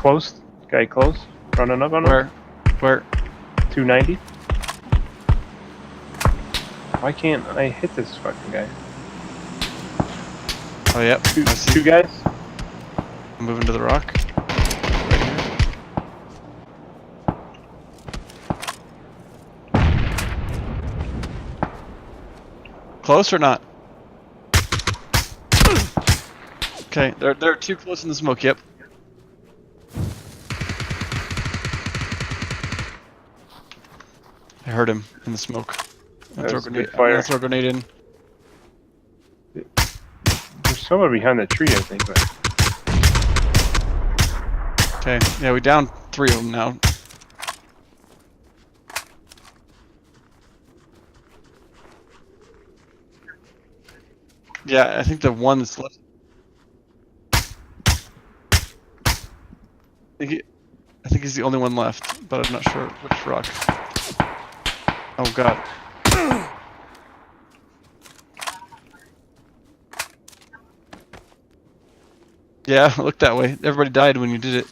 close. Guy close. Running up on him. Where? 290. Why can't I hit this fucking guy? Oh, yep. I see. Two guys. I'm moving to the rock. Right here. Close or not? Okay, they're too close in the smoke. Yep. I heard him in the smoke. I'm gonna throw a grenade in. There's someone behind the tree, I think. But... Okay, yeah, we downed 3 of them now. Yeah, I think the one that's left. I think he's the only one left, but I'm not sure which rock. Oh god. Yeah, look that way. Everybody died when you did it.